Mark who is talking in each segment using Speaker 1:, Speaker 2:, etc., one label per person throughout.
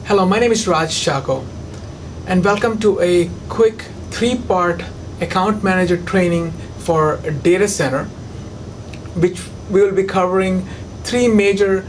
Speaker 1: Hello, my name is Raj Chako, and welcome to a quick three-part account manager training for a data center, which we will be covering three major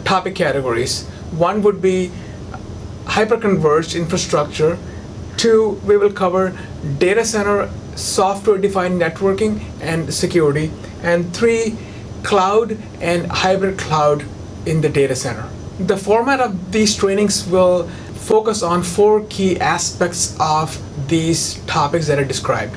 Speaker 1: topic categories. One would be hyperconverged infrastructure. Two, we will cover data center software-defined networking and security. And three, cloud and hybrid cloud in the data center. The format of these trainings will focus on four key aspects of these topics that are described.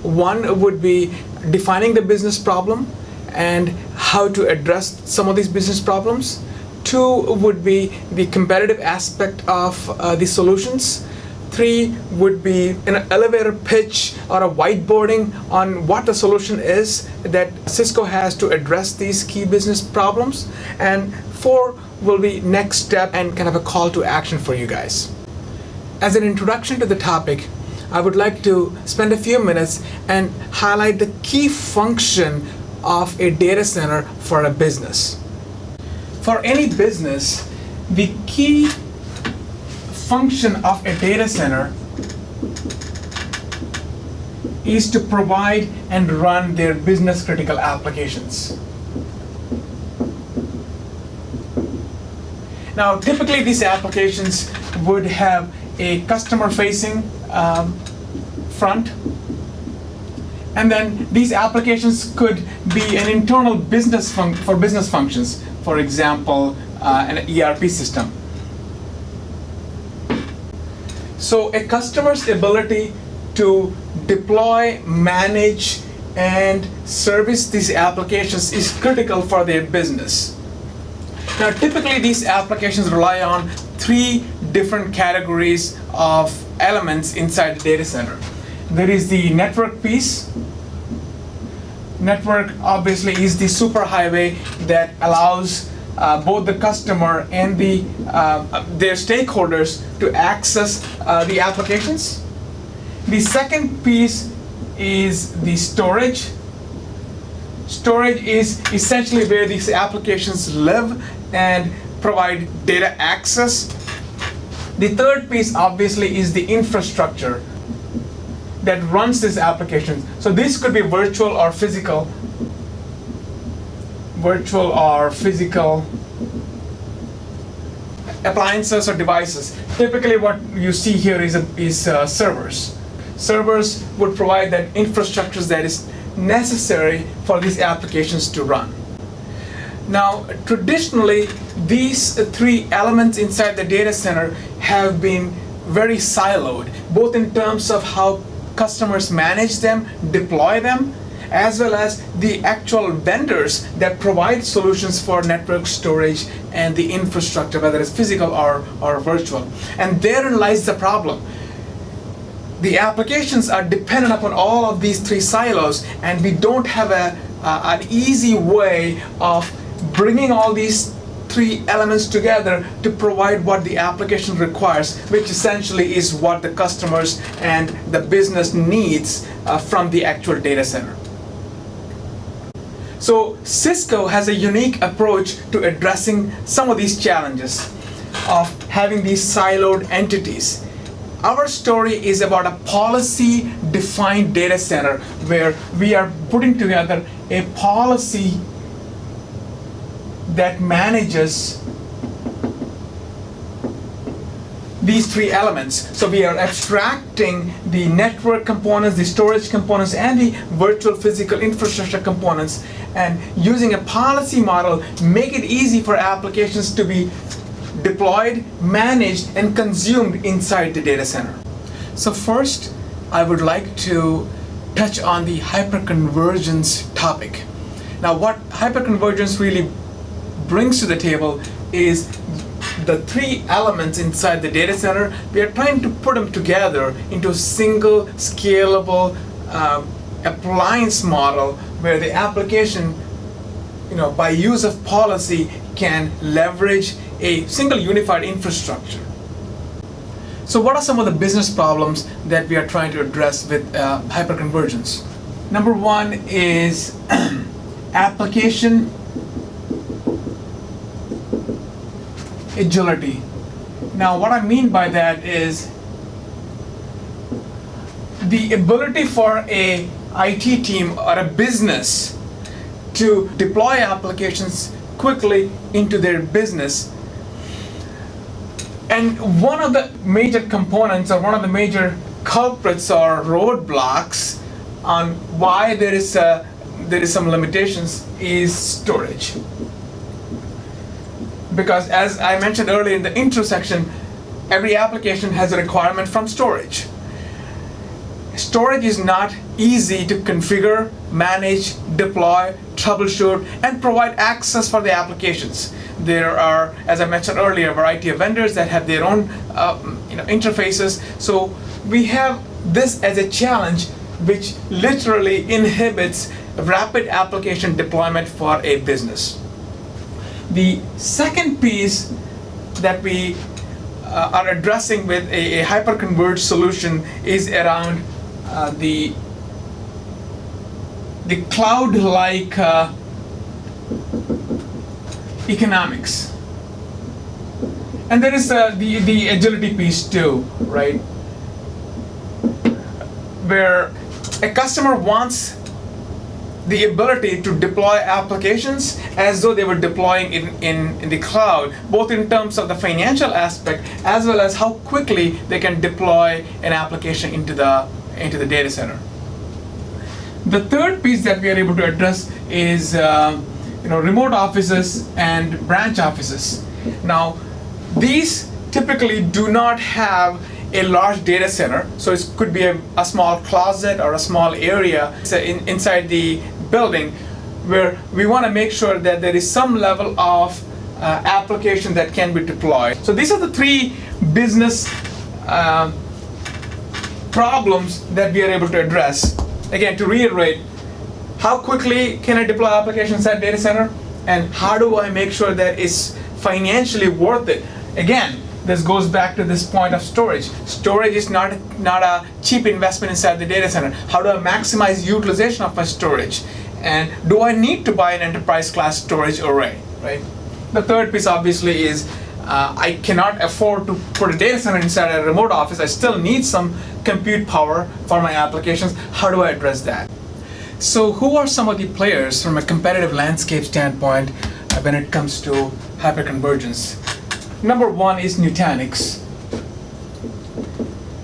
Speaker 1: One would be defining the business problem and how to address some of these business problems. Two would be the competitive aspect of the solutions. Three would be an elevator pitch or a whiteboarding on what the solution is that Cisco has to address these key business problems. And four will be next step and kind of a call to action for you guys. As an introduction to the topic, I would like to spend a few minutes and highlight the key function of a data center for a business. For any business, the key function of a data center is to provide and run their business critical applications. Now, typically these applications would have a customer-facing front, and then these applications could be an internal business for business functions, for example, an ERP system. So a customer's ability to deploy, manage, and service these applications is critical for their business. Now, typically these applications rely on three different categories of elements inside the data center. There is the network piece. Network obviously is the superhighway that allows both the customer and their stakeholders to access the applications. The second piece is the storage. Storage is essentially where these applications live and provide data access. The third piece obviously is the infrastructure that runs these applications. So this could be virtual or physical appliances or devices. Typically what you see here is servers. Servers would provide that infrastructure that is necessary for these applications to run. Now, traditionally, these three elements inside the data center have been very siloed, both in terms of how customers manage them, deploy them, as well as the actual vendors that provide solutions for network storage and the infrastructure, whether it's physical or virtual. And therein lies the problem. The applications are dependent upon all of these three silos, and we don't have an easy way of bringing all these three elements together to provide what the application requires, which essentially is what the customers and the business needs from the actual data center. So Cisco has a unique approach to addressing some of these challenges of having these siloed entities. Our story is about a policy-defined data center where we are putting together a policy that manages these three elements. So we are abstracting the network components, the storage components, and the virtual physical infrastructure components, and using a policy model, make it easy for applications to be deployed, managed, and consumed inside the data center. So first, I would like to touch on the hyperconvergence topic. Now, what hyperconvergence really brings to the table is the three elements inside the data center. We are trying to put them together into a single scalable appliance model where the application, by use of policy, can leverage a single unified infrastructure. So what are some of the business problems that we are trying to address with hyperconvergence? Number one is application agility. Now, what I mean by that is the ability for a IT team or a business to deploy applications quickly into their business. And one of the major components or one of the major culprits or roadblocks on why there is some limitations is storage. Because as I mentioned earlier in the intro section, every application has a requirement from storage. Storage is not easy to configure, manage, deploy, troubleshoot, and provide access for the applications. There are, as I mentioned earlier, a variety of vendors that have their own interfaces. So we have this as a challenge which literally inhibits rapid application deployment for a business. The second piece that we are addressing with a hyper-converged solution is around the cloud-like economics. And there is the agility piece too, right? Where a customer wants the ability to deploy applications as though they were deploying in the cloud, both in terms of the financial aspect as well as how quickly they can deploy an application into the data center. The third piece that we are able to address is remote offices and branch offices. Now, these typically do not have a large data center, so it could be a small closet or a small area inside the building where we want to make sure that there is some level of application that can be deployed. So these are the three business problems that we are able to address. Again, to reiterate, how quickly can I deploy applications at data center, and how do I make sure that it's financially worth it? Again, this goes back to this point of storage. Storage is not a cheap investment inside the data center. How do I maximize utilization of my storage? And do I need to buy an enterprise class storage array, right? The third piece obviously is I cannot afford to put a data center inside a remote office. I still need some compute power for my applications. How do I address that? So who are some of the players from a competitive landscape standpoint when it comes to hyperconvergence? Number one is Nutanix.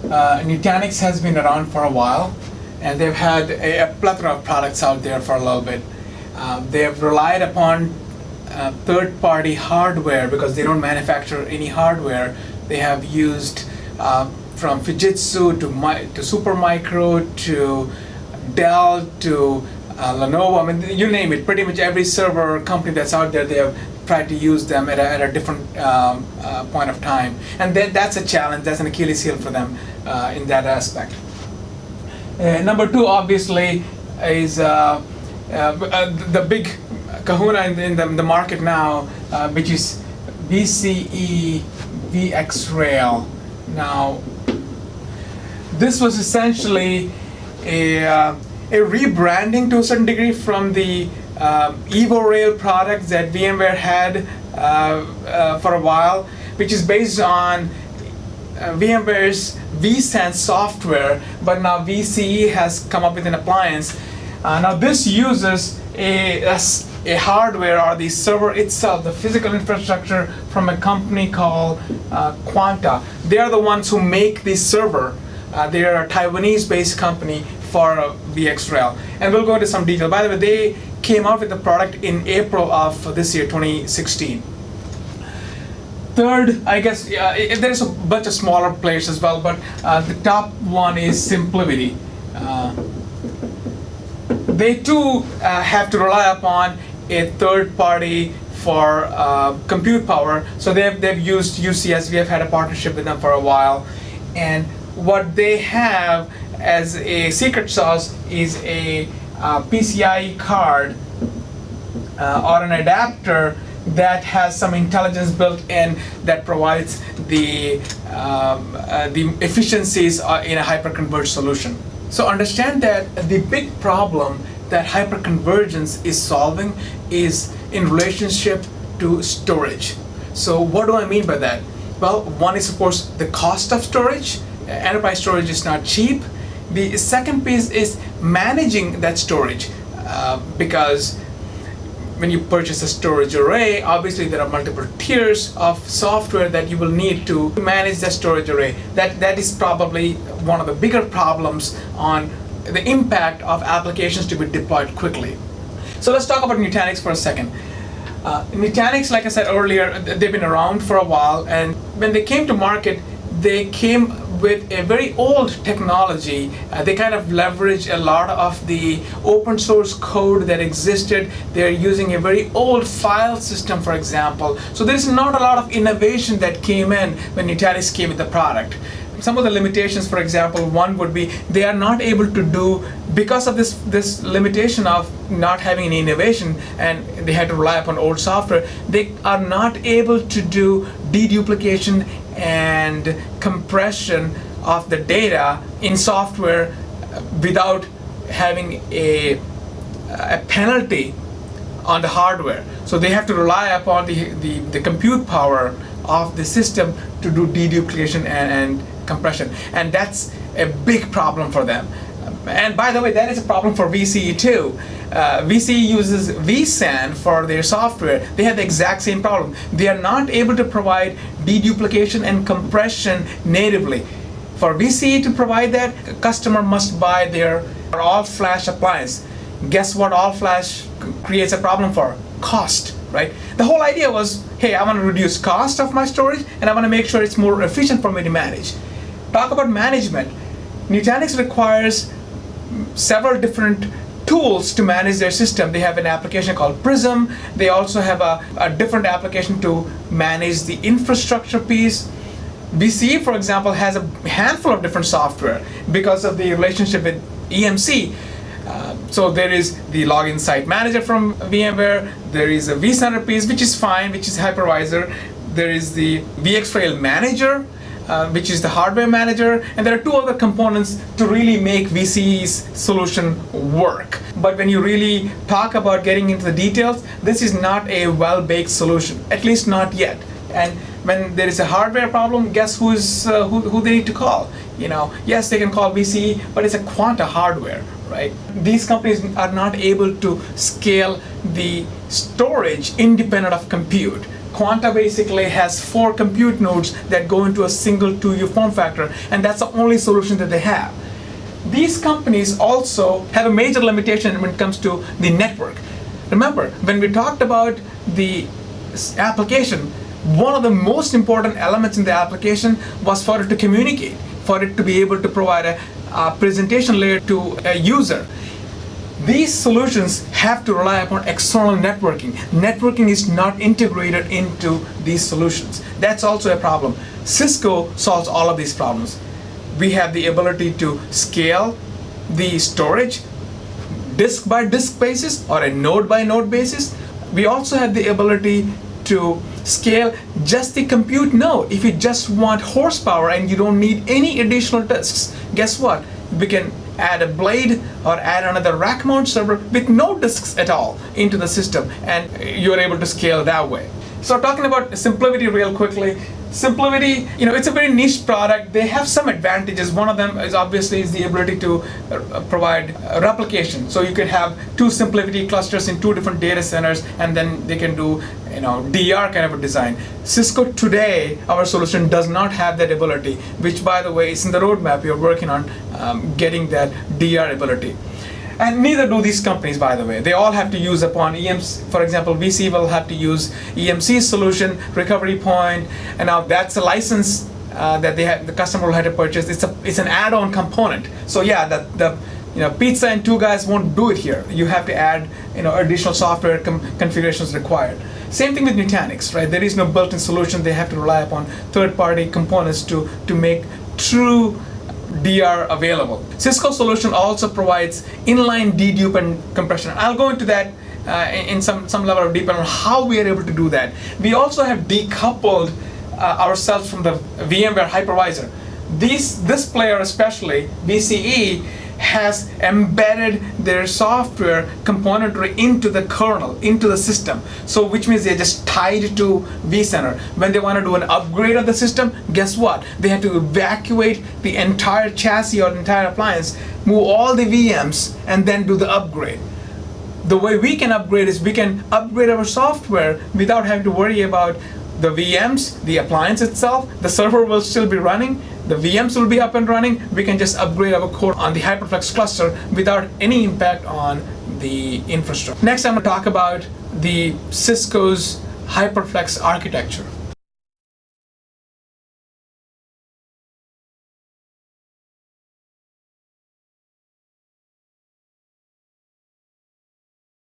Speaker 1: Nutanix has been around for a while, and they've had a plethora of products out there for a little bit. They have relied upon third-party hardware because they don't manufacture any hardware. They have used from Fujitsu to Supermicro to Dell to Lenovo. I mean, you name it. Pretty much every server company that's out there, they have tried to use them at a different point of time. And that's a challenge. That's an Achilles heel for them in that aspect. Number two, obviously, is the big kahuna in the market now, which is VCE VxRail. Now, this was essentially a rebranding to a certain degree from the EvoRail product that VMware had for a while, which is based on VMware's vSAN software, but now VCE has come up with an appliance. Now this uses a hardware or the server itself, the physical infrastructure from a company called Quanta. They are the ones who make the server. They are a Taiwanese-based company for VxRail. And we'll go into some detail. By the way, they came out with the product in April of this year, 2016. Third, I guess, there's a bunch of smaller players as well, but the top one is SimpliVity. They too have to rely upon a third party for compute power. So they've used UCS. We have had a partnership with them for a while. And what they have as a secret sauce is a PCIe card or an adapter that has some intelligence built in that provides the efficiencies in a hyperconverged solution. So understand that the big problem that hyperconvergence is solving is in relationship to storage. So what do I mean by that? Well, one is of course the cost of storage. Enterprise storage is not cheap. The second piece is managing that storage, because when you purchase a storage array, obviously there are multiple tiers of software that you will need to manage that storage array. That is probably one of the bigger problems on the impact of applications to be deployed quickly. So let's talk about Nutanix for a second. Nutanix, like I said earlier, they've been around for a while, and when they came to market, they came with a very old technology. They kind of leveraged a lot of the open source code that existed. They're using a very old file system, for example. So there's not a lot of innovation that came in when Nutanix came with the product. Some of the limitations, for example, one would be they are not able to do, because of this limitation of not having any innovation and they had to rely upon old software, they are not able to do deduplication and compression of the data in software without having a penalty on the hardware. So they have to rely upon the compute power of the system to do deduplication and compression, and that's a big problem for them. And by the way, that is a problem for VCE too. VCE uses vSAN for their software. They have the exact same problem. They are not able to provide deduplication and compression natively. For VCE to provide that, a customer must buy their all-flash appliance. Guess what all-flash creates a problem for? Cost, right? The whole idea was, hey, I want to reduce cost of my storage and I want to make sure it's more efficient for me to manage. Talk about management. Nutanix requires several different tools to manage their system. They have an application called Prism. They also have a different application to manage the infrastructure piece. VCE, for example, has a handful of different software because of the relationship with EMC. So there is the Login Site Manager from VMware. There is a vCenter piece, which is fine, which is hypervisor. There is the VxRail Manager, which is the hardware manager, and there are two other components to really make VCE's solution work. But when you really talk about getting into the details, this is not a well-baked solution, at least not yet. And when there is a hardware problem, guess who they need to call? Yes, they can call VCE, but it's a Quanta hardware, right? These companies are not able to scale the storage independent of compute. Quanta basically has 4 compute nodes that go into a single 2U form factor, and that's the only solution that they have. These companies also have a major limitation when it comes to the network. Remember, when we talked about the application, one of the most important elements in the application was for it to communicate, for it to be able to provide a presentation layer to a user. These solutions have to rely upon external networking. Networking is not integrated into these solutions. That's also a problem. Cisco solves all of these problems. We have the ability to scale the storage disk by disk basis or a node by node basis. We also have the ability to scale just the compute node. If you just want horsepower and you don't need any additional disks, guess what? We can add a blade or add another rack mount server with no disks at all into the system, and you're able to scale that way. So talking about SimpliVity real quickly, SimpliVity, it's a very niche product. They have some advantages. One of them is obviously the ability to provide replication. So you could have 2 SimpliVity clusters in 2 different data centers, and then they can do DR kind of a design. Cisco today, our solution does not have that ability, which by the way is in the roadmap. We are working on getting that DR ability. And neither do these companies, by the way. They all have to use upon EMC. For example, VC will have to use EMC's solution, Recovery Point, and now that's a license that the customer will have to purchase. It's an add-on component. So yeah, the pizza and 2 guys won't do it here. You have to add additional software configurations required. Same thing with Nutanix, right? There is no built-in solution. They have to rely upon third-party components to make true DR available. Cisco solution also provides inline dedupe and compression. I'll go into that in some level of detail on how we are able to do that. We also have decoupled ourselves from the VMware hypervisor. This player especially, VCE, has embedded their software componentry into the kernel, into the system. So which means they're just tied to vCenter. When they want to do an upgrade of the system, guess what? They have to evacuate the entire chassis or the entire appliance, move all the VMs, and then do the upgrade. The way we can upgrade is we can upgrade our software without having to worry about the VMs, the appliance itself. The server will still be running, the VMs will be up and running. We can just upgrade our code on the HyperFlex cluster without any impact on the infrastructure. Next, I'm going to talk about the Cisco's HyperFlex architecture.